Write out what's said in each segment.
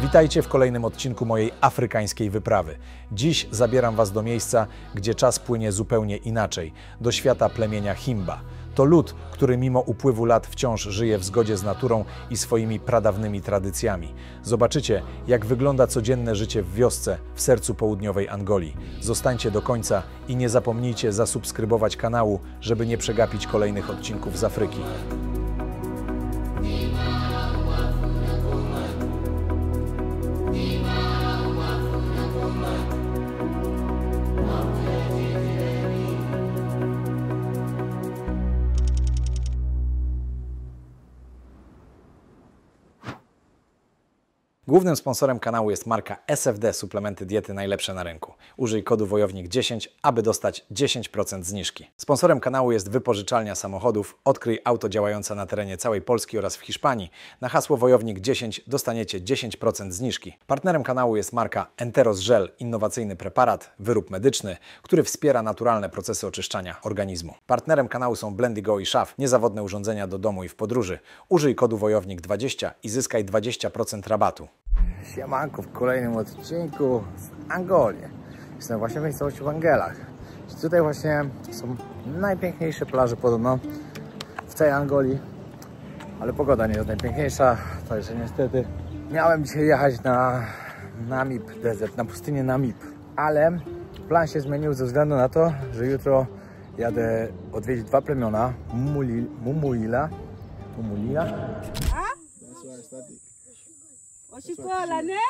Witajcie w kolejnym odcinku mojej afrykańskiej wyprawy. Dziś zabieram Was do miejsca, gdzie czas płynie zupełnie inaczej, do świata plemienia Himba. To lud, który mimo upływu lat wciąż żyje w zgodzie z naturą i swoimi pradawnymi tradycjami. Zobaczycie, jak wygląda codzienne życie w wiosce w sercu południowej Angolii. Zostańcie do końca i nie zapomnijcie zasubskrybować kanału, żeby nie przegapić kolejnych odcinków z Afryki. Głównym sponsorem kanału jest marka SFD Suplementy Diety najlepsze na rynku. Użyj kodu WOJOWNIK10, aby dostać 10% zniżki. Sponsorem kanału jest wypożyczalnia samochodów. Odkryj auto działające na terenie całej Polski oraz w Hiszpanii. Na hasło WOJOWNIK10 dostaniecie 10% zniżki. Partnerem kanału jest marka Enteros Gel, innowacyjny preparat, wyrób medyczny, który wspiera naturalne procesy oczyszczania organizmu. Partnerem kanału są Blendigo i Szaf, niezawodne urządzenia do domu i w podróży. Użyj kodu WOJOWNIK20 i zyskaj 20% rabatu. Siemanko, w kolejnym odcinku z Angolii. Jestem właśnie w miejscowości Bangelach. Tutaj właśnie są najpiękniejsze plaże podobno w całej Angolii, ale pogoda nie jest najpiękniejsza, także niestety miałem dzisiaj jechać na Namib Desert, na pustynię Namib, ale plan się zmienił ze względu na to, że jutro jadę odwiedzić dwa plemiona, Mumuila.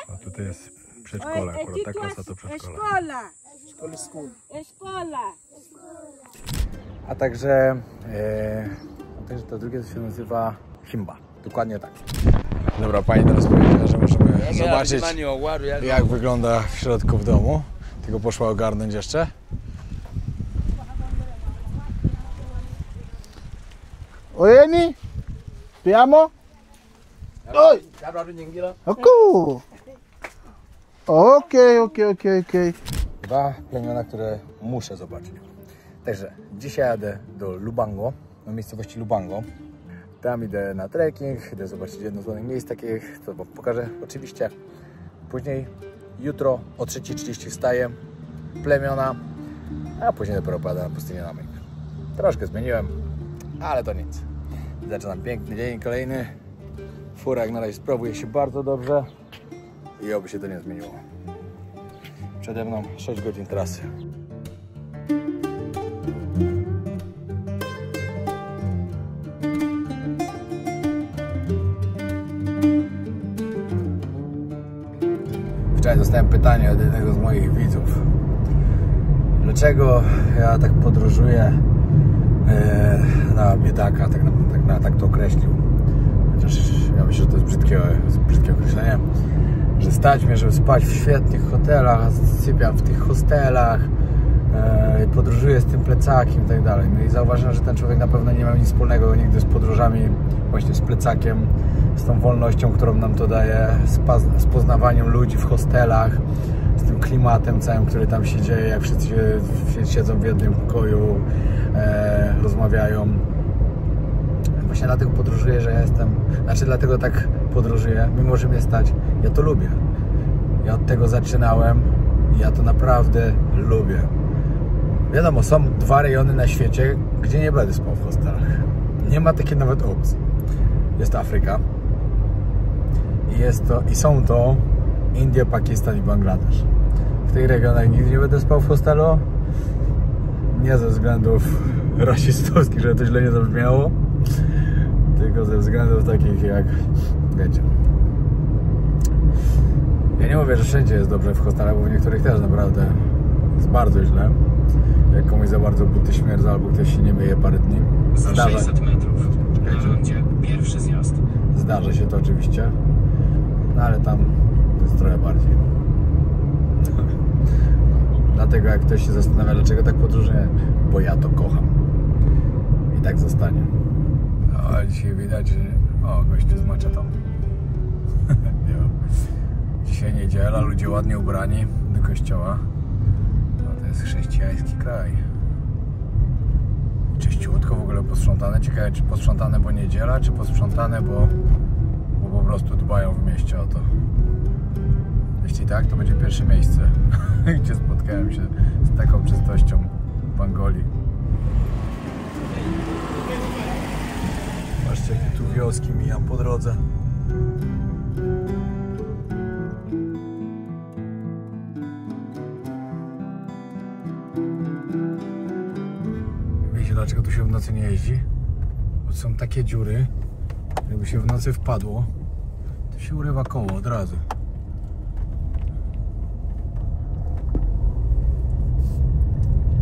A tutaj jest przedszkole, akurat ta klasa to przedszkola. A także to drugie się nazywa Himba. Dokładnie tak. Dobra, pani teraz powiedziała, że możemy zobaczyć, jak wygląda w środku w domu. Tylko poszła ogarnąć jeszcze. Ojeni? Ti amo? Oj! Okej. Dwa plemiona, które muszę zobaczyć. Także dzisiaj jadę do Lubango, do miejscowości Lubango. Tam idę na trekking, idę zobaczyć jedno z ładnych miejsc takich, to wam pokażę oczywiście. Później jutro o 3:30 wstaję, plemiona, a później dopiero pojadę na pustynię Namib. Troszkę zmieniłem, ale to nic. Zaczynam piękny dzień kolejny. Fura jak na razie sprawuje się bardzo dobrze i oby się to nie zmieniło. Przede mną 6 godzin trasy. Wczoraj dostałem pytanie od jednego z moich widzów. Dlaczego ja tak podróżuję na biedaka, tak to określił. Chociaż ja myślę, że to jest brzydkie określenie, że stać mnie, żeby spać w świetnych hotelach, sypiam w tych hostelach, podróżuję z tym plecakiem i tak dalej. No i zauważyłem, że ten człowiek na pewno nie ma nic wspólnego nigdy z podróżami, właśnie z plecakiem, z tą wolnością, którą nam to daje, z poznawaniem ludzi w hostelach, z tym klimatem całym, który tam się dzieje, jak wszyscy siedzą w jednym pokoju, rozmawiają. Właśnie dlatego podróżuję, że ja jestem... dlatego tak podróżuję, mimo że mnie stać. Ja to lubię. Ja od tego zaczynałem i ja to naprawdę lubię. Wiadomo, są dwa rejony na świecie, gdzie nie będę spał w hostelach. Nie ma takiej nawet opcji. Jest Afryka i są to Indie, Pakistan i Bangladesz. W tych regionach nigdy nie będę spał w hostelu. Nie ze względów rasistowskich, żeby to źle nie zabrzmiało, tylko ze względów takich jak, wiecie, ja nie mówię, że wszędzie jest dobrze w hostelach, bo w niektórych też naprawdę jest bardzo źle. Jak komuś za bardzo buty śmierdzą albo ktoś się nie myje parę dni. Za 600 metrów na rondzie pierwszy zjazd. Zdarza się to oczywiście, no ale tam jest trochę bardziej. Dlatego jak ktoś się zastanawia, dlaczego tak podróżuję, bo ja to kocham. I tak zostanie. O, dzisiaj widać, że... O, gościu z maczetą. Dzisiaj niedziela, ludzie ładnie ubrani do kościoła. No, to jest chrześcijański kraj. Czyściutko w ogóle posprzątane. Ciekawe, czy posprzątane, bo niedziela, czy posprzątane, bo po prostu dbają w mieście o to. Jeśli tak, to będzie pierwsze miejsce, gdzie spotkałem się z taką czystością w Angolii. Patrzcie, jakie tu wioski mijam po drodze. Wiecie, dlaczego tu się w nocy nie jeździ? Bo są takie dziury, jakby się w nocy wpadło, to się urywa koło od razu.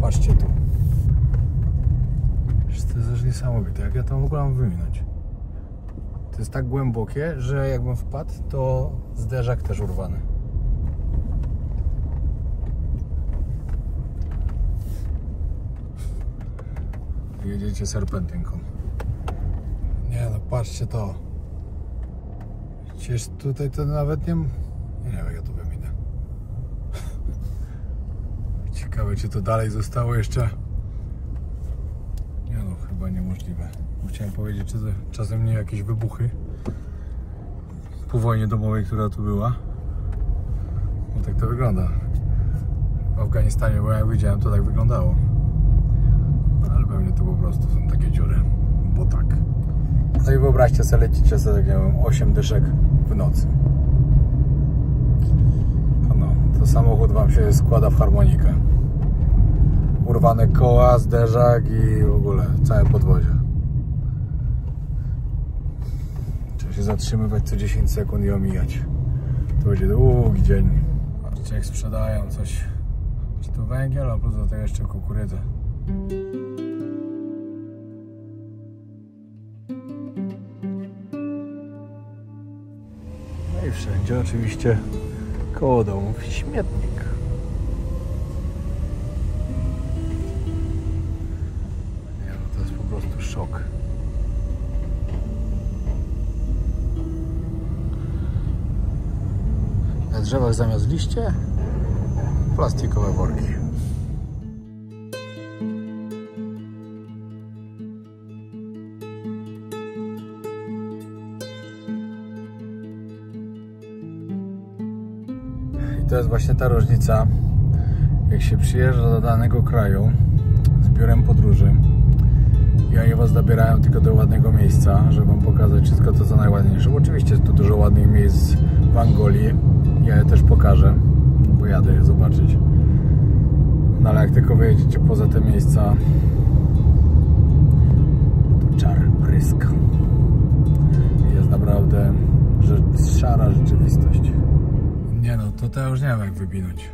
Patrzcie tu. To jest też niesamowite, jak ja to w ogóle mam wyminąć. To jest tak głębokie, że jakbym wpadł, to zderzak też urwany. Jedziecie serpentynką. Nie no, patrzcie to. Przecież tutaj to nawet nie... Nie wiem, jak ja to wyminę. Ciekawe, czy to dalej zostało jeszcze... Nie no, chyba niemożliwe. Chciałem powiedzieć, czy to czasem nie jakieś wybuchy po wojnie domowej, która tu była. No tak to wygląda. W Afganistanie, bo jak widziałem, to tak wyglądało. Ale pewnie to po prostu są takie dziury, bo tak. No i wyobraźcie sobie, lecicie sobie, tak nie wiem, 8 dyszek w nocy. No, to samochód wam się składa w harmonikę. Urwane koła, zderzak i w ogóle całe podwozie. Trzeba się zatrzymywać co 10 sekund i omijać. To będzie długi dzień. Patrzcie, jak sprzedają coś. Czy to węgiel, a plus do tego jeszcze kukurydzę. No i wszędzie oczywiście koło domów śmietnik. Nie no, to jest po prostu szok. Na drzewach zamiast liście plastikowe worki. I to jest właśnie ta różnica, jak się przyjeżdża do danego kraju z biurem podróży i oni was zabierają tylko do ładnego miejsca, żeby wam pokazać wszystko to, co najładniejsze. Bo oczywiście jest tu dużo ładnych miejsc w Angolii, ja je też pokażę, bo jadę je zobaczyć. No ale jak tylko wyjedziecie poza te miejsca, to czar pryska. Jest naprawdę szara rzeczywistość. Nie no, to ja już nie wiem, jak wybinąć.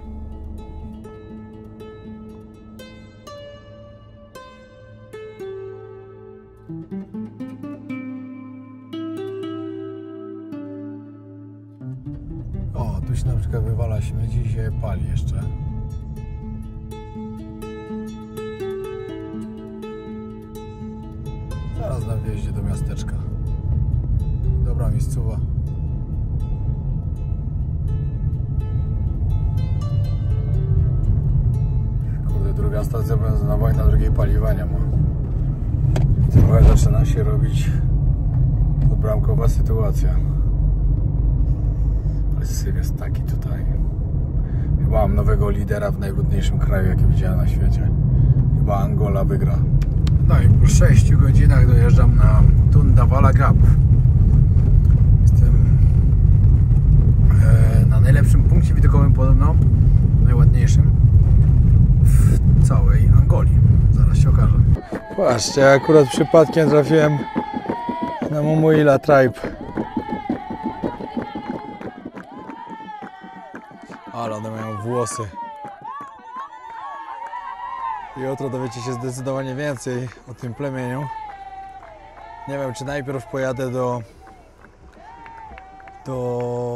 O, tu się na przykład wywala śmieci i się pali jeszcze. Zaraz na wjeździe do miasteczka. Dobra miejscowa. Kurde, druga stacja benzynowa i na drugiej paliwa nie ma. I trochę zaczyna się robić podbramkowa sytuacja. Ale syf jest taki tutaj. Chyba mam nowego lidera w najludniejszym kraju, jaki widziałem na świecie. Chyba Angola wygra. No i po 6 godzinach dojeżdżam na Tunda Vala Gap. Jestem na najlepszym punkcie widokowym podobno, najładniejszym w całej Angolii. Zaraz się okaże. Patrzcie, ja akurat przypadkiem trafiłem na Momoila Tribe. Ale one mają włosy. Jutro dowiecie się zdecydowanie więcej o tym plemieniu. Nie wiem, czy najpierw pojadę do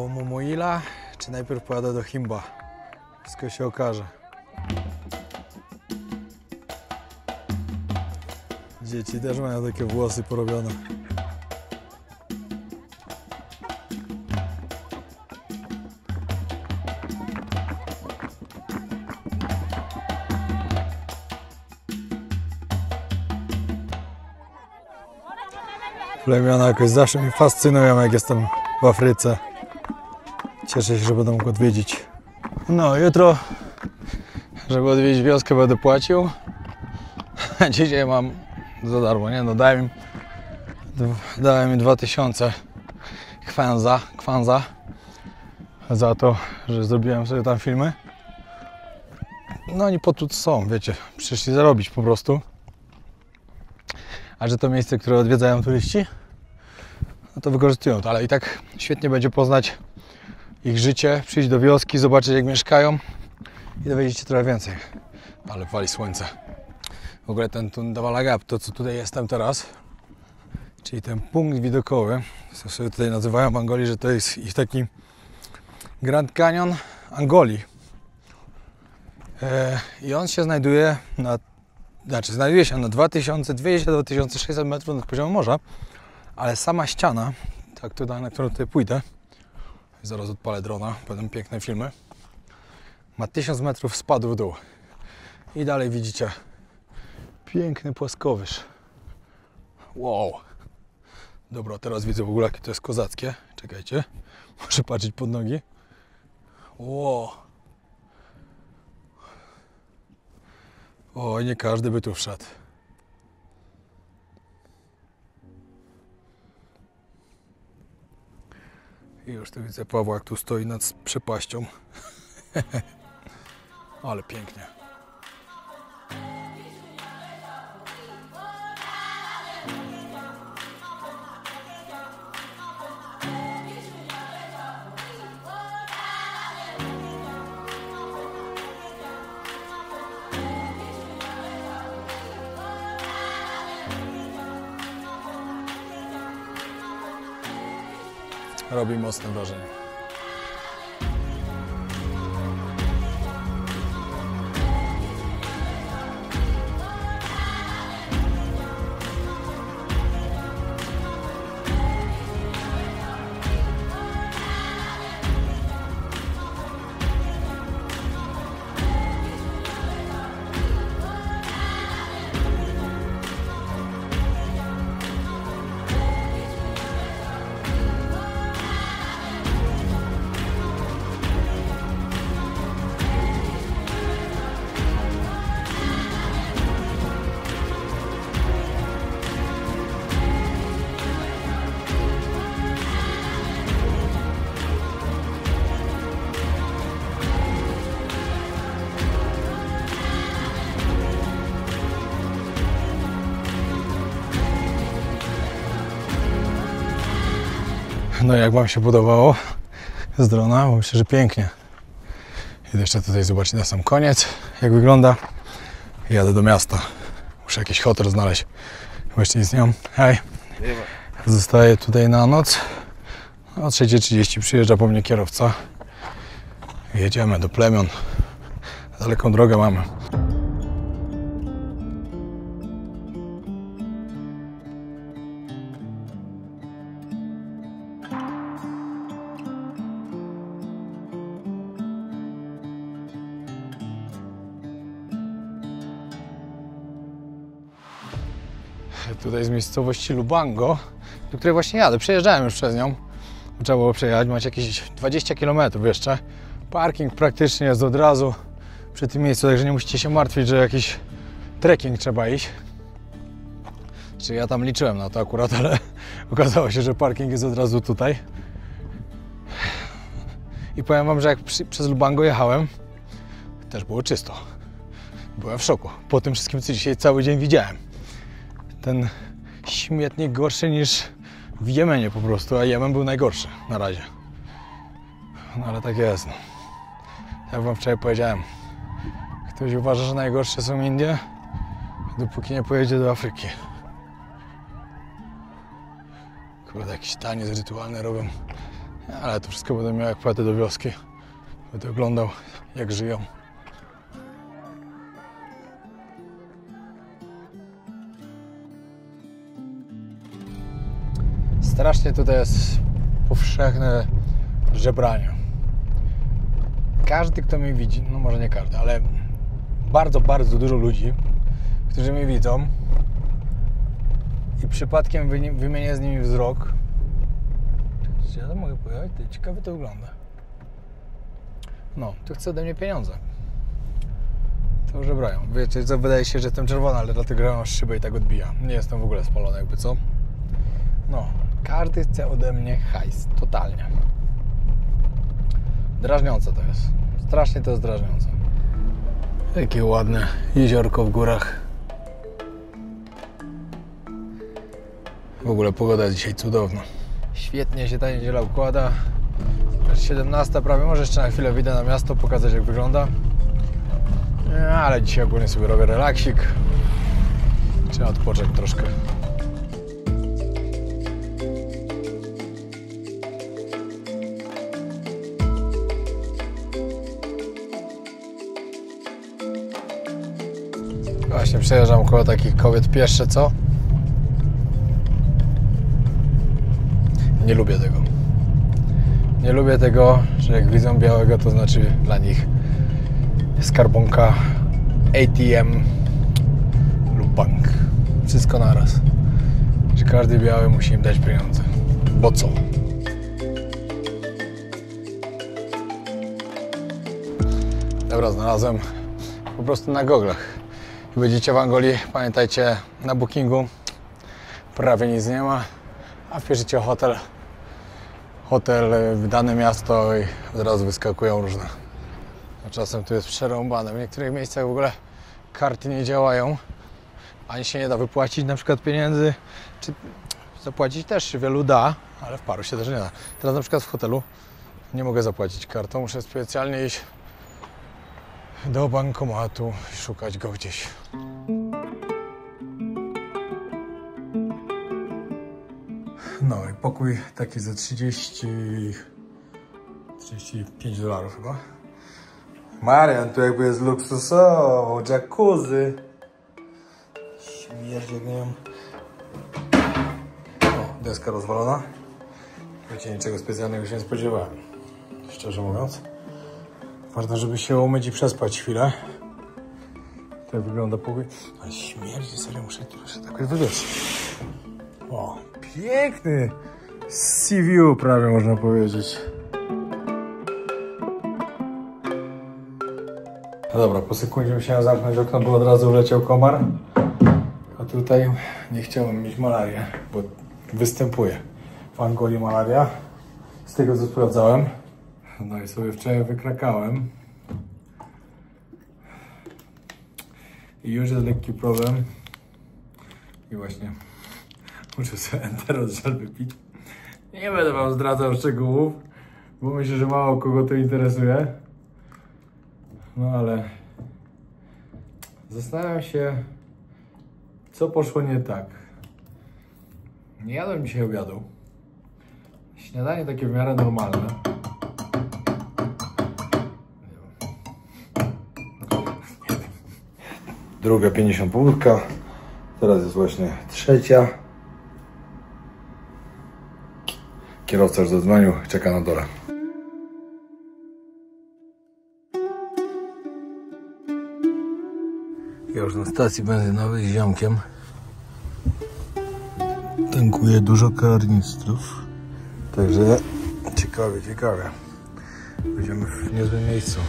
Momoila, czy najpierw pojadę do Himba. Wszystko się okaże. Dzieci też mają takie włosy porobione. Plemiona jakoś zawsze mnie fascynują, jak jestem w Afryce. Cieszę się, że będę mógł odwiedzić. No, jutro, żeby odwiedzić wioskę, będę płacił. Dzisiaj mam za darmo, nie no, dałem mi 2000 kwanza za to, że zrobiłem sobie tam filmy. No oni po tu są, wiecie, przyszli zarobić po prostu. A że to miejsce, które odwiedzają turyści, no to wykorzystują to, ale i tak świetnie będzie poznać ich życie, przyjść do wioski, zobaczyć jak mieszkają i dowiedzieć się trochę więcej. Ale wali słońce. W ogóle ten Tundawala Gap, to co tutaj jestem teraz, czyli ten punkt widokowy, co sobie tutaj nazywają w Angolii, że to jest ich taki Grand Canyon Angolii. I on się znajduje znajduje się na 2200-2600 metrów nad poziomem morza, ale sama ściana, tak tutaj, na którą tutaj pójdę, zaraz odpalę drona, będą piękne filmy, ma 1000 metrów spadu w dół. I dalej widzicie piękny płaskowyż. Wow. Dobra, teraz widzę w ogóle, jakie to jest kozackie. Czekajcie, muszę patrzeć pod nogi. Wow. O, nie każdy by tu wszedł. I już tu widzę Pawła, jak tu stoi nad przepaścią. Ale pięknie. Robi mocne wrażenie. No jak Wam się podobało z drona? Bo myślę, że pięknie. I jeszcze tutaj zobaczyć na sam koniec, jak wygląda. I jadę do miasta. Muszę jakiś hotel znaleźć. Bo jeszcze nic nie mam. Hej. Zostaję tutaj na noc. O 3:30 przyjeżdża po mnie kierowca. Jedziemy do plemion. Daleką drogę mamy. Tutaj z miejscowości Lubango, do której właśnie jadę. Przejeżdżałem już przez nią. Trzeba było przejechać, macie jakieś 20 km jeszcze. Parking praktycznie jest od razu przy tym miejscu, także nie musicie się martwić, że jakiś trekking trzeba iść. Czyli ja tam liczyłem na to akurat, ale okazało się, że parking jest od razu tutaj. I powiem Wam, że jak przez Lubango jechałem, też było czysto. Byłem w szoku po tym wszystkim, co dzisiaj cały dzień widziałem. Ten śmietnik gorszy niż w Jemenie po prostu, a Jemen był najgorszy na razie. No ale tak jest. No. Jak Wam wczoraj powiedziałem, ktoś uważa, że najgorsze są Indie, dopóki nie pojedzie do Afryki. Kurde, jakiś taniec rytualny robią, ale to wszystko będę miał, jak pojadę do wioski. Będę oglądał, jak żyją. Strasznie tutaj jest powszechne żebranie. Każdy, kto mnie widzi, no może nie każdy, ale bardzo, bardzo dużo ludzi, którzy mnie widzą i przypadkiem wymienię z nimi wzrok, Czy ja tam mogę pojechać? Ty, ciekawe to wygląda. No, tu chce ode mnie pieniądze. To już brają. Wiecie co, wydaje się, że jestem czerwony, ale dlatego, że mam szybę i tak odbija. Nie jestem w ogóle spalony, jakby co. No, każdy chce ode mnie hajs. Totalnie. Drażniące to jest. Strasznie to jest drażniące. Jakie ładne jeziorko w górach. W ogóle pogoda jest dzisiaj cudowna. Świetnie się ta niedziela układa. 17 prawie, może jeszcze na chwilę wyjdę na miasto, pokazać jak wygląda. Ale dzisiaj ogólnie sobie robię relaksik. Trzeba odpocząć troszkę. Właśnie przejeżdżam koło takich kobiet pieszcze, co? Nie lubię tego. Nie lubię tego, że jak widzą białego, to znaczy dla nich skarbonka, ATM lub bank. Wszystko naraz. Że każdy biały musi im dać pieniądze. Bo co? Dobra, znalazłem po prostu na goglach. Jak będziecie w Angolii, pamiętajcie, na bookingu prawie nic nie ma, a wpiszecie hotel w dane miasto i od razu wyskakują różne. A czasem tu jest przerąbane. W niektórych miejscach w ogóle karty nie działają, ani się nie da wypłacić na przykład pieniędzy, czy zapłacić też wielu da, ale w paru się też nie da. Teraz na przykład w hotelu nie mogę zapłacić kartą, muszę specjalnie iść do bankomatu i szukać go gdzieś. No i pokój taki za 35 dolarów chyba. Marian, tu jakby jest luksusowo, jacuzzi. Śmierdzi jak nie wiem. O, deska rozwalona. Wiecie, niczego specjalnego się nie spodziewałem. Szczerze mówiąc. Ważne, żeby się umyć i przespać chwilę. Tak wygląda pokój. Ale śmierdzi, serio, muszę tak wywietrzyć. O, piękny sea view prawie można powiedzieć. No dobra, po sekundzie musiałem zamknąć okno, bo od razu wleciał komar. A tutaj nie chciałem mieć malarię, bo występuje w Angolii malaria. Z tego co sprawdzałem. No i sobie wczoraj wykrakałem. I już jest lekki problem. I właśnie muszę sobie enterozol wypić. Nie będę wam zdradzał szczegółów, bo myślę, że mało kogo to interesuje. No ale zastanawiam się, co poszło nie tak. Nie jadłem dzisiaj obiadu. Śniadanie takie w miarę normalne. Druga 50 powódka. Teraz jest właśnie trzecia. Kierowca już zadzwonił, czeka na dole. Ja już na stacji benzynowej z ziomkiem. Tankuję dużo karnistrów. Także ciekawie. Będziemy w niezłym miejscu.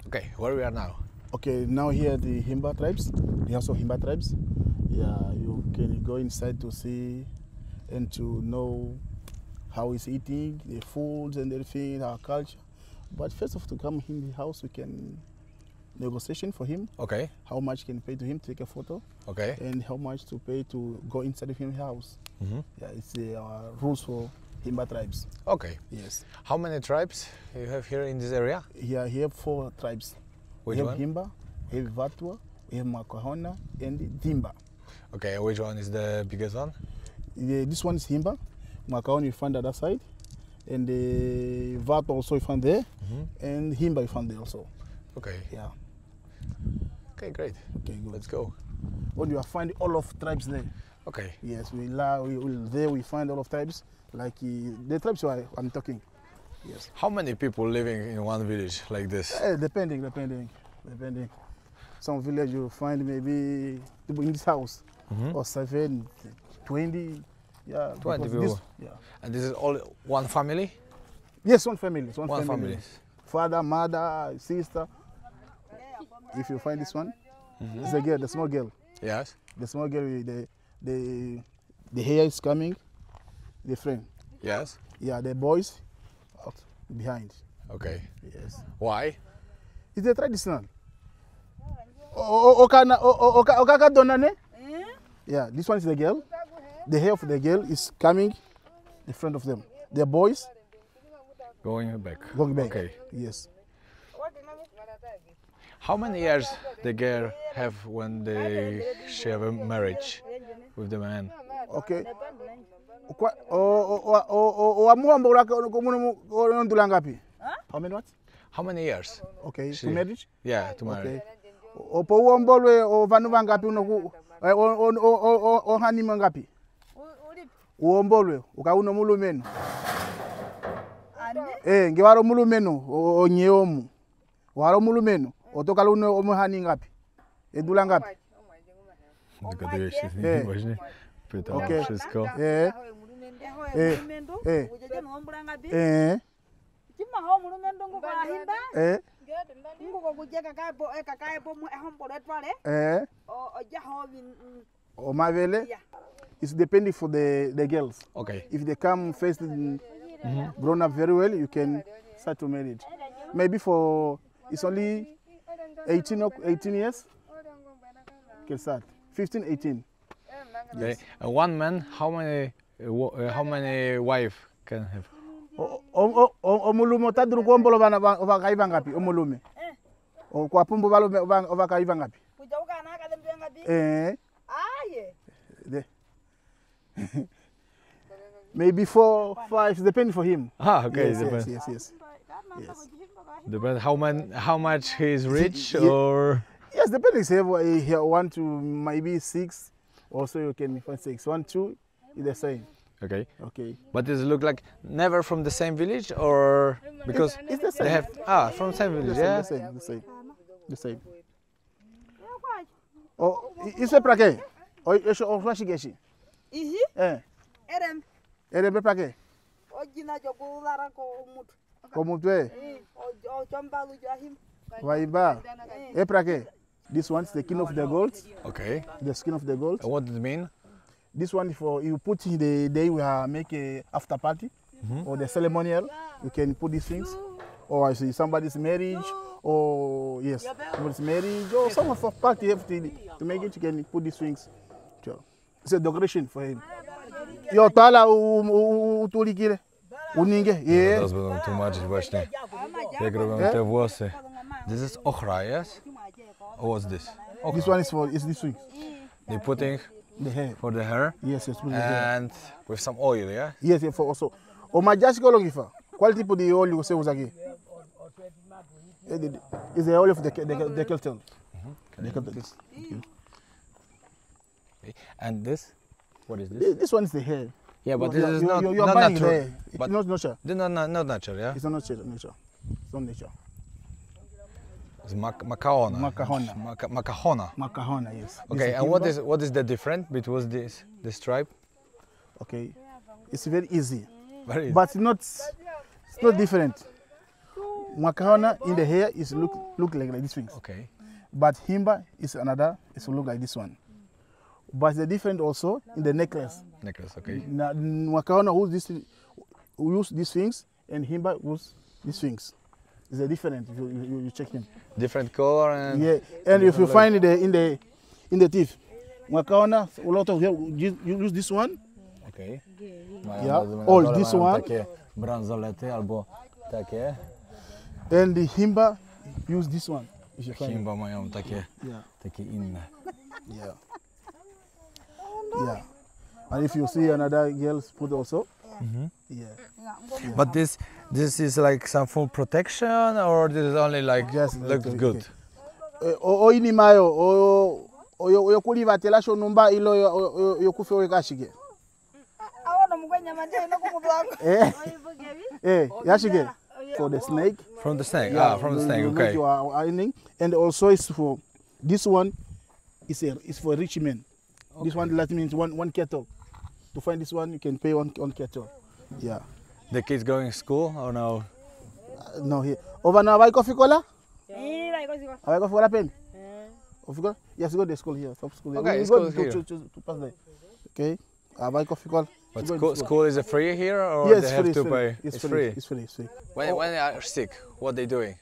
Okay, where we are now? Okay, now here the Himba tribes, the House of Himba tribes. Yeah, you can go inside to see and to know how he's eating, the foods and everything, our culture. But first of all, to come in the house, we can negotiation for him. Okay. How much can pay to him to take a photo? Okay. And how much to pay to go inside of his house. Mm-hmm. Yeah, it's the rules for Himba tribes. Okay. Yes. How many tribes you have here in this area? Yeah, here 4 tribes. Which we one? have Himba, we have Vatua, we have Makahona, and Dimba. Okay, which one is the biggest one? This one is Himba. Makahona you find the other side. And the Vatua also you find there. Mm-hmm. And Himba you find there also. Okay. Yeah. Okay, great. Okay, good. Let's go. When you are find all of tribes there. Okay. Yes, there we find all of tribes, like the tribes I'm talking. Yes. How many people living in one village like this? Depending. Some village you find maybe people in this house, or 7, 20. Yeah. 20 because people. Yeah. And this is all one family? Yes, one family. It's One family. Father, mother, sister. If you find this one, it's a girl, the small girl. Yes. The small girl, the hair is coming, the frame. Yes. Yeah, the boys out behind. Okay. Yes. Why? It's a traditional. Okaka donane? Yeah, this one is the girl. The hair of the girl is coming in front of them. The boys Going back. going back. Okay. Yes. How many years the girl have when she have a marriage with the man? Okay. Wamuhamba ulaka ngapi? How many what? How many years? Okay, She- to marriage? Yeah, to marry. Okay. Opo uombolwe ovanu vangapi ohanima ngapi? Uombolwe ukauno mulumeno. Ngewaro mulumeno onyeomu. Waro mulumeno otoka luno omuhani ngapi? Edula ngapi? Dogaduję się z nim Ej. właśnie. Pytam Okej. wszystko. Omavele is depending for the girls. Okay. If they come first grown up very well, you can start to marriage. Maybe for it's only 18 years, you can start. 15, 18. Okay. One man, how many wife can have? Omulume otaduru kuombolo ovakaiva ngapi? Omulume. Kwapumbu valume ovakaiva ngapi? Maybe 4, 5, depending for him. Ah, okay. Yes, Depends. yes. Depends how much he is rich Yeah. or. Yes, depending. Say he want to maybe 6, also you can find 6. 1, 2 is the same. Okay. Okay. But does it look like never from the same village or because It's the same. they have from the same village? Yeah. The same. Oh, isso é para quê? O flashigeshi. Ihi, erem, Ele é para quê? ojina jokulara ko mut. Como tu é? O chombalu jahim. Vai ba. É para quê? This one is the skin of the gold. Okay. The skin of the gold. And what does it mean? This one for you put in the day we are make a after party or the ceremonial. You can put these things, or I see somebody's marriage, or yes, somebody's marriage, or some for party. You have to make it. You can put these things. So, it's a decoration for him. Yo tala utulikile uninge. Yeah. Teraz będą tłumaczyć właśnie, jak robią te włosy. This is ochra, yes? Or what's this? This one is this thing. They putting The hair. for the hair Yes, put the hair. and with some oil, yeah? Yes, for also. O majashi ko logifa. Qual tipo de óleo você usa aqui? Is the oil of the kettle. The kettle. Okay. And this? What is this? This one is the hair. Yeah, but You- this is you- not, you are not buying natural. there. But It's not nature. this not natural, yeah? It's not nature. It's not nature. It's macahona. Macahona. Macahona. Macahona, yes. This Okay, is and timber. what is the difference between this tribe? Okay, it's very easy, Very but it's not different. Macahona in the hair is look like these things, okay. but himba is another. It's look like this one, but the different also in the necklace. Necklace, okay. Macahona who use these things, and himba use these things. It's a different. You check him. Different color and Yeah, and if you find it in the teeth, Macahona a lot of you use this one. okay. Yeah, all this one. Takie bransolety albo takie. And the himba use this one. If you find it. Chyba mają takie inne. Yeah. And if you see another girl put also, Yeah. But this is like some full protection, or this is only like Just looks okay, good? okay. Oinimayo oyokuliva tela shonumba ilo yokufe oyekashige. Awana mkwenya manje na kumudwangu. Yashige for the snake. From the snake. Ah, from the snake. Okay. You are ironing, and also it's for this one. It's for rich men. Okay. This one that means one kettle. To find this one, you can pay one kettle. Yeah. The kids going to school or no? No here. Over now, have I coffee cola? Vai Have I coffee cola pen? Of course. Yes, go to school here. Stop school. Okay, we school go here. To pass there. Okay. Have I coffee cola? But school is it free here, or yes, they have free, to free. pay? It's free. It's free. It's free. When they are sick, what they doing?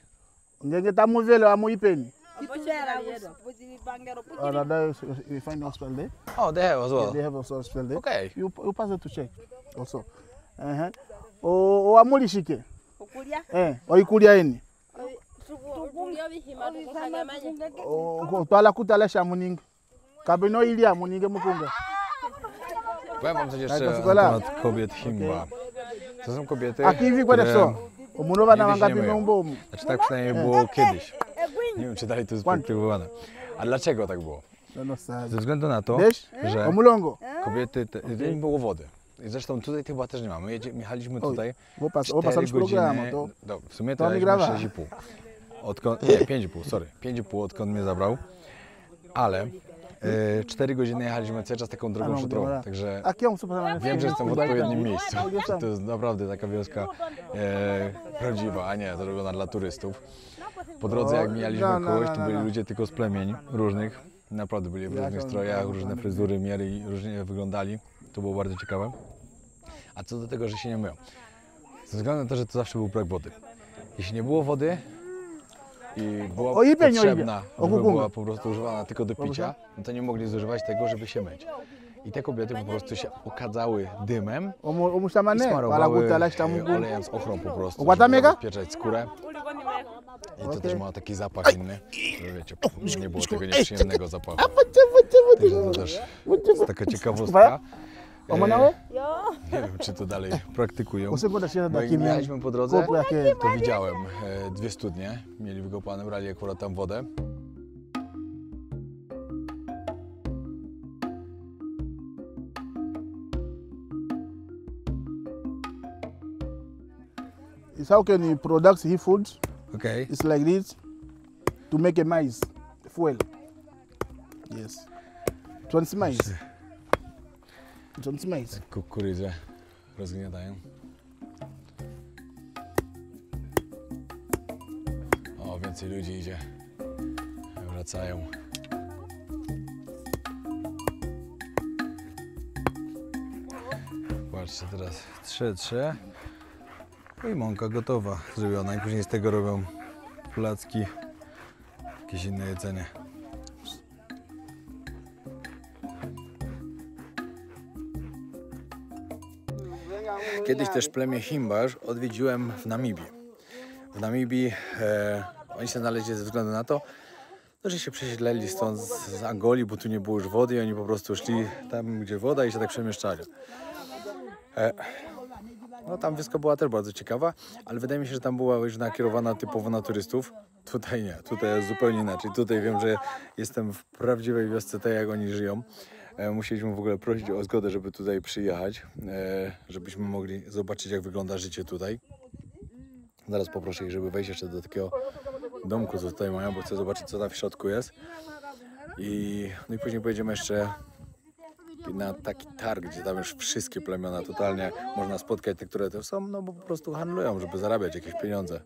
Ngengeta muvelo amuipeni. You find the hospital there. Oh, they have as well. Yeah, they have also hospital there. Okay. You pass it to check also. O amulishike. Oikulia eni. Twala kutala shamuninga. Kabino ili amuninga mukunga. Powiem wam coś jeszcze na temat kobiet Himba. To są kobiety, A kiwi kwa które Umunowa na nigdy się nie mangapi myją. mumbo. Znaczy tak przynajmniej było kiedyś. Nie wiem, czy dalej to jest praktykowane. A dlaczego tak było? No sad. Ze względu na to, Wiesz? że Omulongo. kobiety, nie było wody. I zresztą tutaj chyba też nie ma. My jechaliśmy tutaj Opas 4 programa. godziny, w sumie to to nie jechaliśmy grawa. 6,5. Odkąd, nie, 5,5, sorry. 5,5 odkąd mnie zabrał. Ale 4 godziny jechaliśmy cały czas taką drogą szutrową. Także Aqui um super. wiem, że jestem w odpowiednim miejscu. To jest naprawdę taka wioska prawdziwa, a nie zrobiona dla turystów. Po drodze jak mijaliśmy kogoś, to byli ludzie tylko z plemień różnych. Naprawdę byli w różnych strojach, różne fryzury mieli, różnie wyglądali. To było bardzo ciekawe. A co do tego, że się nie myją. Ze względu na to, że to zawsze był brak wody. Jeśli nie było wody i była potrzebna, żeby była po prostu używana tylko do picia, no to nie mogli zużywać tego, żeby się myć. I te kobiety po prostu się okadzały dymem i smarowały olejem z ochrą po prostu, żeby zabezpieczać skórę. I to też ma taki zapach inny, że wiecie, nie było tego nieprzyjemnego zapachu. Także to też jest taka ciekawostka. Nie wiem, czy to dalej praktykują. No jak jechaliśmy po drodze, to widziałem 2 studnie, mieli wykopane, brali akurat tam wodę. It's how can you produce he food? Okay. It's like this to make a maize fuel. Yes. It's maize. It's maize. Kukurydzę rozgniatają. O, więcej ludzi idzie. Wracają. Patrzcie, teraz trze. I mąka gotowa, zrobiona. I później z tego robią placki, jakieś inne jedzenie. Kiedyś też plemię Himbaż odwiedziłem w Namibii. W Namibii oni się znaleźli ze względu na to, że się przesiedleli stąd z Angolii, bo tu nie było już wody i oni po prostu szli tam, gdzie woda i się tak przemieszczali. No tam wioska była też bardzo ciekawa, ale wydaje mi się, że tam była już nakierowana typowo na turystów. Tutaj nie, tutaj jest zupełnie inaczej. Tutaj wiem, że jestem w prawdziwej wiosce, tak jak oni żyją. Musieliśmy w ogóle prosić o zgodę, żeby tutaj przyjechać, żebyśmy mogli zobaczyć, jak wygląda życie tutaj. Zaraz poproszę ich, żeby wejść jeszcze do takiego domku, co tutaj mają, bo chcę zobaczyć, co tam w środku jest. No i później pojedziemy jeszcze na taki targ, gdzie tam już wszystkie plemiona totalnie można spotkać, te, które też są, no bo po prostu handlują, żeby zarabiać jakieś pieniądze.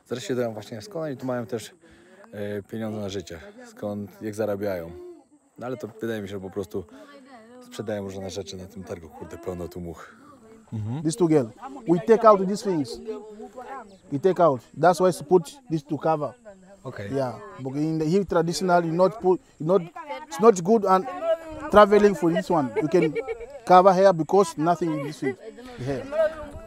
Zaraz się dowiemy właśnie, skąd oni tu mają też pieniądze na życie, skąd jak zarabiają. No ale to wydaje mi się, że po prostu sprzedają różne rzeczy na tym targu, kurde, pełno tu much. This to girl. We take out these things. We take out. That's why we put this to cover. Okay. Yeah, but in the here traditionally, it's not good and traveling for this one. You can cover here because nothing in this thing. Here.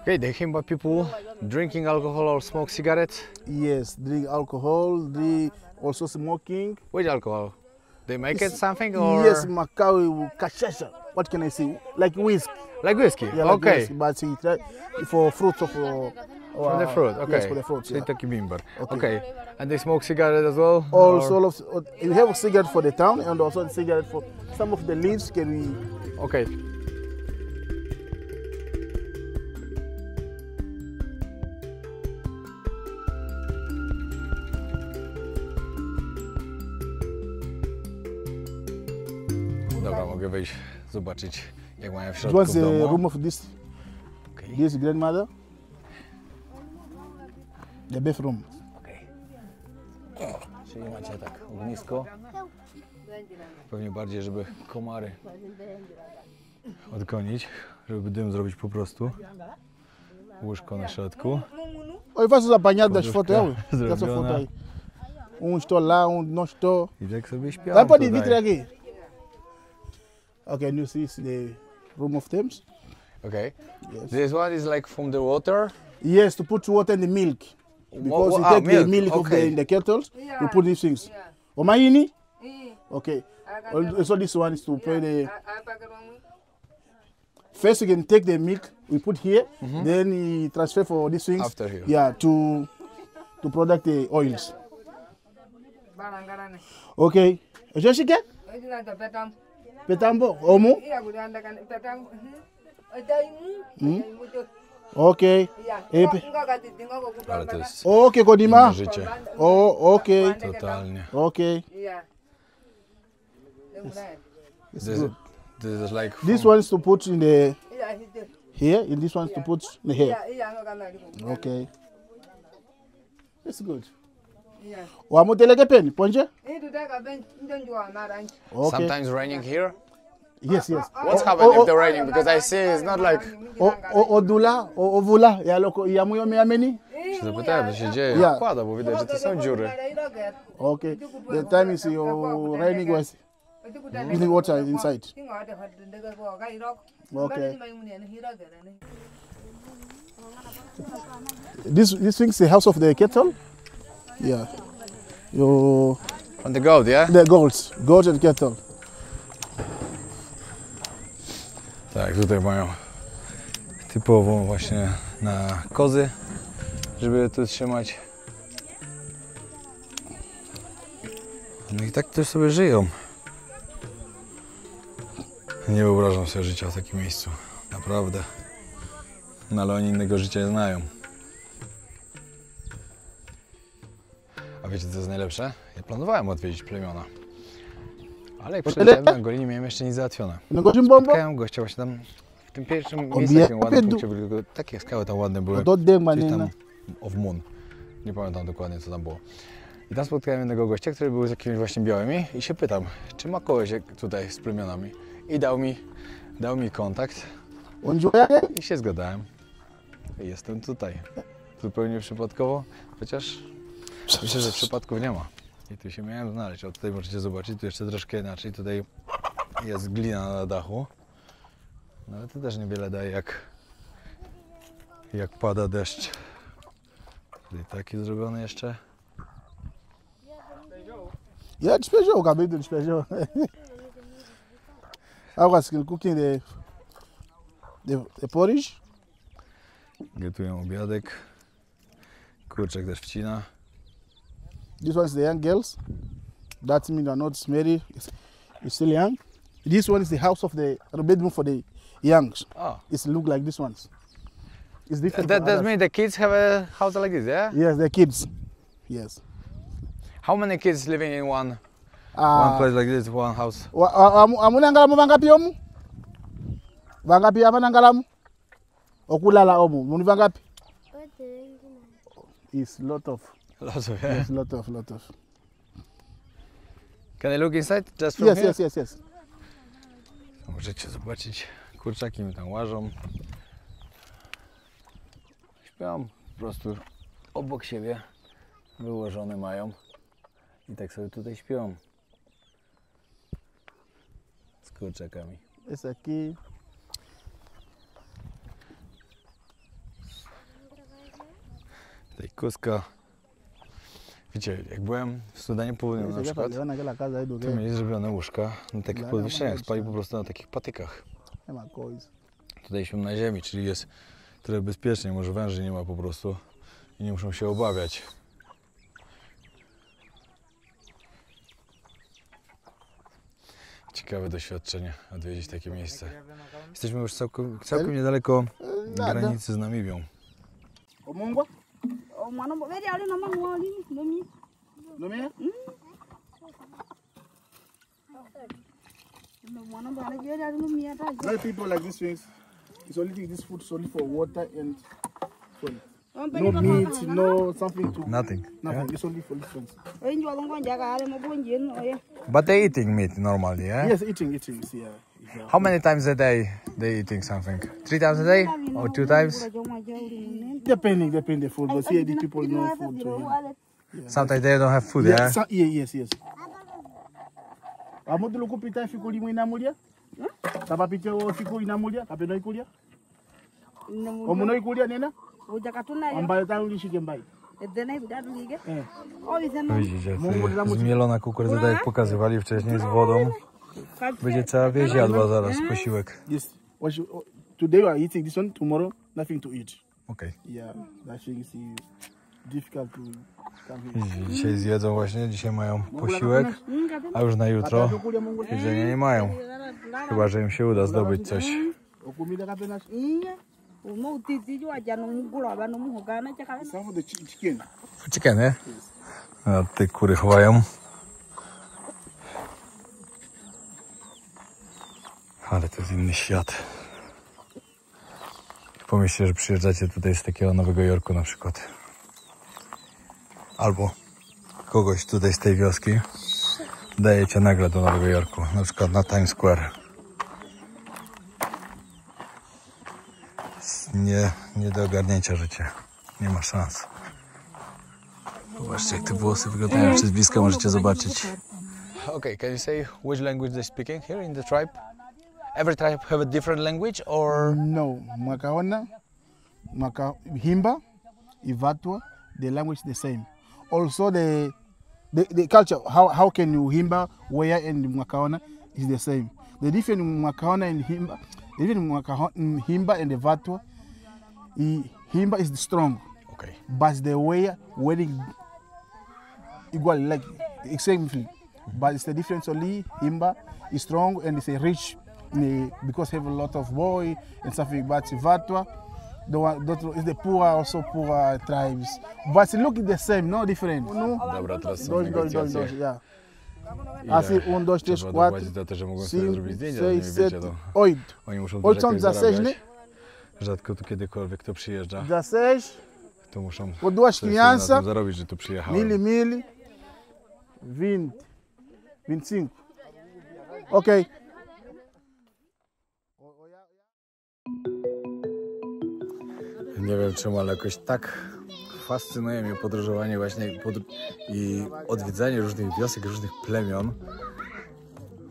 Okay, the Himba people drinking alcohol or smoke cigarettes? Yes, drink alcohol, drink also smoking. Which alcohol? They make it something or? Yes, Macau cachaça. What can I say? Like whisk. Like whiskey? Yeah, like Okay. whisk, but he try for fruits of. For the fruit, okay. Yes, for the fruits. Czyli Yeah. taki bimber. Okay. Okay. And they smoke cigarette as well? Also, Or- all of you have a cigarette for the town and also a cigarette for some of the leaves can we. Okay. Dobra, mogę wejść, zobaczyć jak mają w It środku was w the domu. room of Okay. this grandmother. The bathroom. Okay. Czyli macie tak ognisko. Pewnie bardziej, żeby komary odgonić, żeby dym zrobić po prostu. Łóżko na środku. Oi, faz apanhado das Poduszka fotos, dessa foto zrobiona. aí. Estou lá, não estou. I tak sobie śpią Vai pode vir tutaj. aqui. Okay, and you see it's the room of Thames. Okay. Yes. This one is like from the water. Yes, to put water in the milk. Because you take the milk of okay. the kettles, you put these things. Omaini? Okay. So this one is to put the. First, you can take the milk we put here, then you transfer for these things. After here. Yeah, to product the oils. Okay. Joshike? Petambo? Omu? Okay. Ale to jest Okay, Kodima. inne życie. Oh, okay. Totalnie. Okay. This is like This one is to put in the here, and this one is to put in the hair. Okay. It's good. Wamuteleke pen, ponje? Okay. sometimes raining here. Yes, yes. What's happening if they're raining? Because I see it's not like... Odula, ovula, ya loko yamuyo miameni. Się zapytałem, co się dzieje. Yeah. Wkłada, bo widać, że to są dziury. Okay. The time is your raining was using water inside. Okay. This thing is the house of the kettle. Yeah. Your On the goat, yeah? the goats and kettle. Tak, tutaj mają typową właśnie na kozy, żeby tu trzymać. No i tak też sobie żyją. Nie wyobrażam sobie życia w takim miejscu. Naprawdę. No ale oni innego życia nie znają. A wiecie co jest najlepsze? Ja planowałem odwiedzić plemiona. Ale jak przyleciałem na Angolii, nie miałem jeszcze nic załatwione. Spotkałem gościa właśnie tam w tym pierwszym miejscu, takim ładnym punkcie, były tylko takie skały tam ładne były. Gdzieś tam of Moon. Nie pamiętam dokładnie co tam było. I tam spotkałem jednego gościa, który był z jakimiś właśnie białymi i się pytam, czy ma kogoś tutaj z plemionami. I dał mi kontakt i się zgadałem. I jestem tutaj. Zupełnie przypadkowo, chociaż myślę, że przypadków nie ma. I tu się miałem znaleźć. O, tutaj możecie zobaczyć, tu jeszcze troszkę inaczej. Tutaj jest glina na dachu. No ale to też niewiele daje, jak pada deszcz. Tutaj taki zrobiony jeszcze. Yeah, special. Can make the special. I was cooking the porridge. Gotują obiadek. Kurczak też wcina. This one is the young girls. That means they're not married. It's still young. This one is the house of the bedroom for the youngs. Oh. It's look like this one's. It's different. That from others. means the kids have a house like this, yeah? Yes, the kids. Yes. How many kids living in one Ah. place like this, one house? Amunangalamu vangapi omu? Vangapi avanangalamu? Okulala omu. Muni vangapi? It's lot of. Lots of, yeah. Yes, lot of. Can I look inside just from Yes, here? yes. Możecie zobaczyć, kurczaki mi tam łażą. Śpią po prostu obok siebie, wyłożone mają i tak sobie tutaj śpią z kurczakami. It's aqui. Tutaj kuska Wiecie, jak byłem w Sudanie Południowym na przykład, to mieli zrobione łóżka na takich podwyższeniach, spali po prostu na takich patykach. Tutaj śpią na ziemi, czyli jest trochę bezpiecznie, może węży nie ma po prostu i nie muszą się obawiać. Ciekawe doświadczenie odwiedzić takie miejsce. Jesteśmy już całkiem niedaleko granicy z Namibią. Many people like these things. It's only think this food is only for water and food. No meat, no something to. Nothing. Nothing. It's only for these things. But they eating meat normally, yeah? Yes, eating, yeah. How many times a day they eating something? 3 times a day or 2 times? Depending the food. But here the people know food. Yeah. Sometimes they don't have food, yeah? Yes. Amo tu kupita fikuli mwina mulia? Tapa pite o fikuli na mulia? Kape no ikulia? Omo no ikulia nena? Ambaye tauli shike mbai. Widzicie, zmielona kukurydza, tak jak pokazywali wcześniej, z wodą. Będzie cała wieś jadła zaraz posiłek. Yes. Today we are eating this one, tomorrow nothing to eat. Okay. Yeah, that thing is difficult to come here. Dzisiaj zjedzą właśnie, dzisiaj mają posiłek, a już na jutro jedzenia nie mają. Chyba, że im się uda zdobyć coś. Chicken, nie? A te kury chowają. Ale to jest inny świat. Pomyślcie, że przyjeżdżacie tutaj z takiego Nowego Jorku na przykład. Albo kogoś tutaj z tej wioski dajecie nagle do Nowego Jorku, na przykład na Times Square. Nie do ogarnięcia życie. Nie ma szans. Zobaczcie, jak te włosy wyglądają przez blisko, możecie zobaczyć. Okay, can you say which language they're speaking here in the tribe? Every tribe have a different language, or? No, Mwakaona, Himba, Ivatwa, the language is the same. Also the culture, how can you Himba, Weya and Mwakaona is the same. The difference in Mwakaona and Himba, the difference in Himba and the Vatwa, Himba is strong. Okay. But the Weya wedding equal like exactly. But it's the difference only Himba is strong and it's a rich because have a lot of boy and something. But Vatwa, is the poor, also poor tribes. But look the same, no different. No? Dobra, teraz są negocjacje. Yeah. Asi 1, 2, 3, 4, za to, że mogą sobie zrobić zdjęcia, 6, nie wiecie, to 8. Oni muszą też jakoś zarabiać. Rzadko tu kiedykolwiek kto przyjeżdża. To muszą zarobić, że tu przyjechałem. Mili, 20, 25. Okej. Nie wiem czemu, ale jakoś tak fascynuje mnie podróżowanie właśnie i odwiedzanie różnych wiosek, różnych plemion.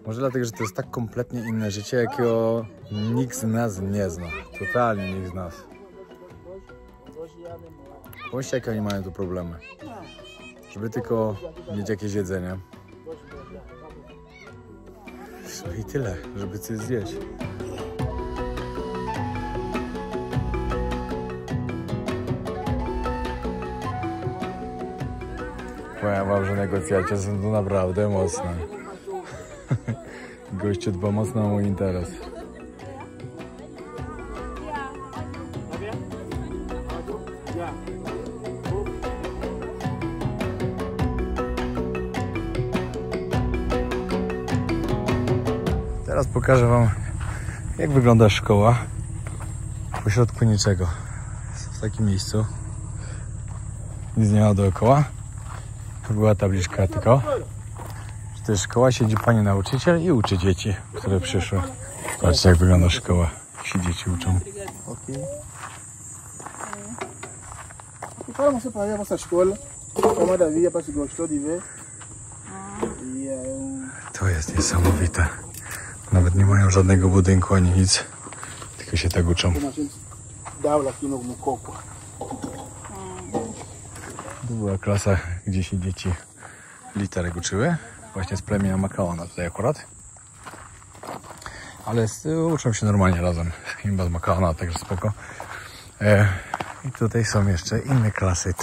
Może dlatego, że to jest tak kompletnie inne życie, jakiego nikt z nas nie zna. Totalnie nikt z nas. Pomyślcie, jakie oni mają tu problemy. Żeby tylko mieć jakieś jedzenie. I tyle, żeby coś zjeść. Powiem wam, że negocjacje są tu naprawdę mocne. Gościu dba mocno o mój interes. Teraz pokażę wam, jak wygląda szkoła po środku niczego. W takim miejscu. Nic nie ma dookoła. Była tabliczka tylko, że to jest szkoła, siedzi pani nauczyciel i uczy dzieci, które przyszły. Patrzcie, jak wygląda szkoła, jak się dzieci uczą. To jest niesamowite. Nawet nie mają żadnego budynku ani nic, tylko się tak uczą. Tu była klasa, gdzie się dzieci literek uczyły. Właśnie z plemienia Makaona tutaj akurat. Ale uczą się normalnie razem. Himba z Makaona, także spoko. I tutaj są jeszcze inne klasy.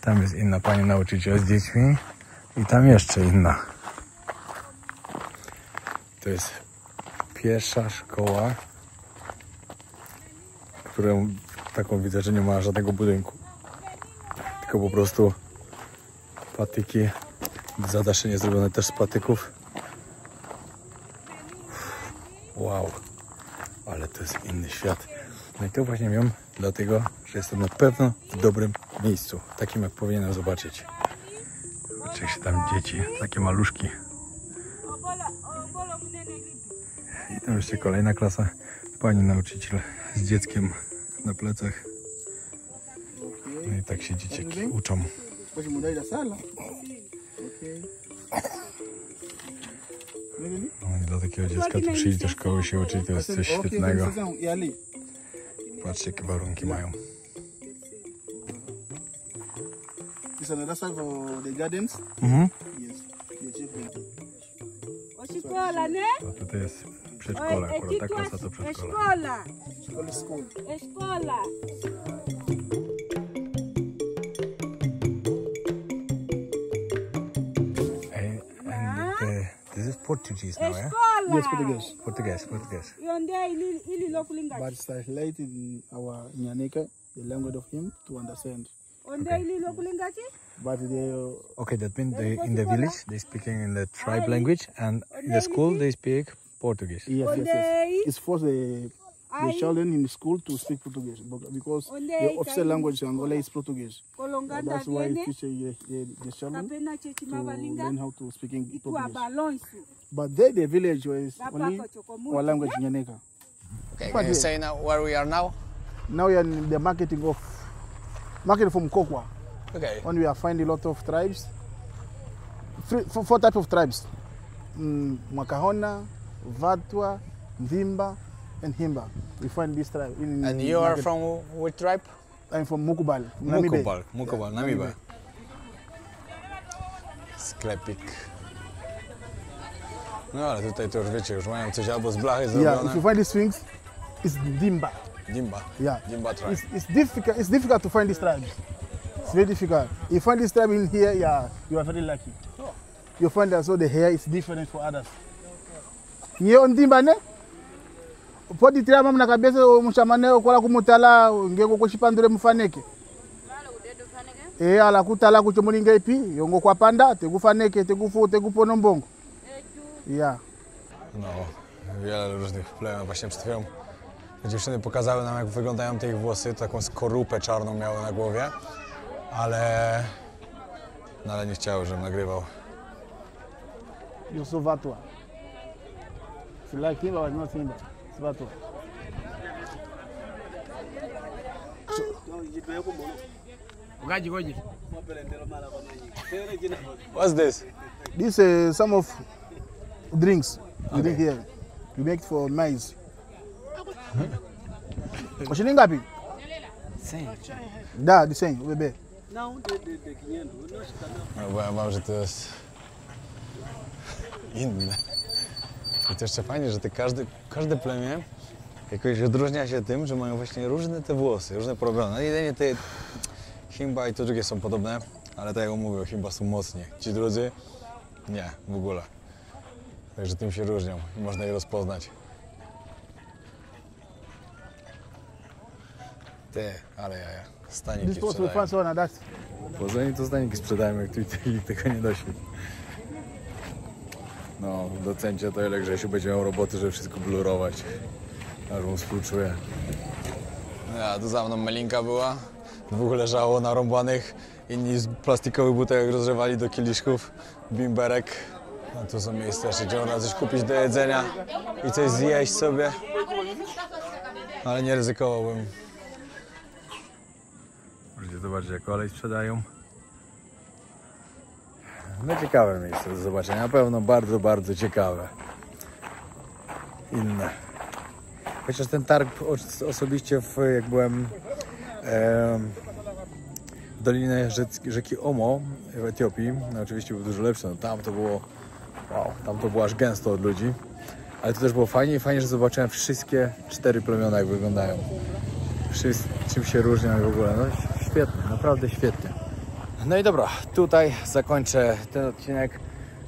Tam jest inna pani nauczyciel z dziećmi. I tam jeszcze inna. To jest pierwsza szkoła, którą taką widzę, że nie ma żadnego budynku. Tylko po prostu patyki. Zadaszenie zrobione też z patyków. Wow, ale to jest inny świat. No i to właśnie wiem, dlatego, że jestem na pewno w dobrym miejscu. Takim, jak powinienem zobaczyć. Zobaczcie, jak się tam dzieci, takie maluszki. I tam jeszcze kolejna klasa. Pani nauczyciel z dzieckiem na plecach. No i tak się dzieciaki uczą. No i dla takiego dziecka tu przyjść do szkoły się uczyć, to jest coś świetnego. Patrzcie, jakie warunki mają. To tutaj jest przedszkole, akurat ta klasa to przedszkola. This is Portuguese now, yeah? Yes, Portuguese. Portuguese. But it's translated in our Nyaneka, the language of him, to understand. But they, Okay, that means in the village they speaking in the tribe language, and in the school they speak Portuguese. yes. It's for the children in school to speak Portuguese because the official language in Angola is Portuguese. That's why we teach the children to learn how to speak Portuguese. But the village is only our language, Nyaneka. Okay, can you say now where we are now? Now we are in the market from Kokwa. Okay. When we are finding a lot of tribes, four types of tribes: Makahona, Vatwa, Ndimba, and Himba. We find this tribe. And you are from which tribe? I'm from Mukubal. Mukubal, Namibe. Sklepik. No ale tutaj to już wiecie, już mają coś albo z blachy zrobione. Yeah, if you find these things, it's Ndimba. Dimba. Yeah. Dimba tribe. It's difficult to find these tribes. It's very difficult. You find this tribe in here, yeah, you are very lucky. Oh. You find that so the hair is different for others. Nye Ndimba ne? Podi tribe mna kabisa mshamaneo kwa kumutala ngeko kuchipandure mfaneke. Ala kutala kuchomulinga ipi yongo kwa panda tekufaneke tekufu tekupono mbongo. Yeah. No, wiele różnych plemion. Właśnie przed chwilą dziewczyny pokazały nam, jak wyglądają te ich włosy. Taką skorupę czarną miały na głowie, ale nie chciały, żebym nagrywał. You're so Vatwa. If you like him, I was not saying that. It's Vatwa. What's this? This some of drinks you drink here. You make for maize. Shilingi ngapi? Da, the same, bebe. No, powiem wam, że to jest inne. I to jeszcze fajnie, że każde plemię jakoś odróżnia się tym, że mają właśnie różne te włosy, różne porobione. Jedynie te Himba i to drugie są podobne, ale tak jak mówię, Himba są mocniej. Ci drudzy nie, w ogóle. Także tym się różnią i można je rozpoznać. Ty, ale jaja. Staniki sprzedają. Poznani to staniki sprzedają, jak tu tego nie doświadczy. No, docencie to, ile Grzesiu będzie miał roboty, żeby wszystko blurować. Aż mu współczuję. Ja, tu za mną Melinka była. Dwóch leżało narąbanych. Inni z plastikowych butelek rozrzewali do kieliszków bimberek. A tu są miejsca jeszcze, gdzie można coś kupić do jedzenia i coś zjeść sobie. Ale nie ryzykowałbym. Możecie zobaczyć, jak olej sprzedają. No ciekawe miejsce do zobaczenia, na pewno bardzo, bardzo ciekawe. Inne. Chociaż ten targ osobiście, jak byłem dolinę rzeki Omo w Etiopii. No, oczywiście był dużo lepszy, no, tam to było, wow, tam to było aż gęsto od ludzi. Ale to też było fajnie i fajnie, że zobaczyłem wszystkie 4 plemiona, jak wyglądają. Czym się różnią i w ogóle. No świetnie, naprawdę świetnie. No i dobra, tutaj zakończę ten odcinek.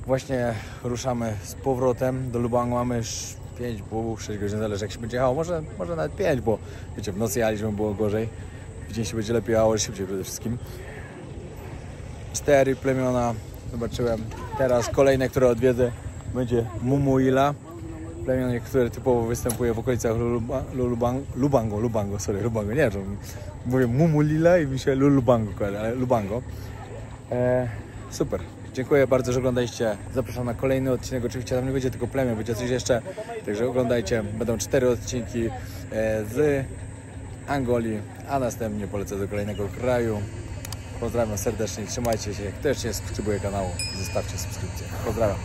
Właśnie ruszamy z powrotem do Lubangu. Mamy już 5,5-6 godzin, zależy jak się będzie jechało. Może nawet 5, bo wiecie, w nocy jechaliśmy, było gorzej. W dzień się będzie lepiej jechało, szybciej przede wszystkim. 4 plemiona zobaczyłem. Teraz kolejne, które odwiedzę, będzie Mumuila. Plemię, które typowo występuje w okolicach Lubango, nie wiem, mówię Mumulila i mi się Lubango, ale Lubango. Super, dziękuję bardzo, że oglądaliście. Zapraszam na kolejny odcinek, oczywiście tam nie będzie tylko plemię, będzie coś jeszcze, także oglądajcie, będą 4 odcinki z Angolii, a następnie polecę do kolejnego kraju. Pozdrawiam serdecznie, trzymajcie się, kto jeszcze nie subskrybuje kanału, zostawcie subskrypcję. Pozdrawiam.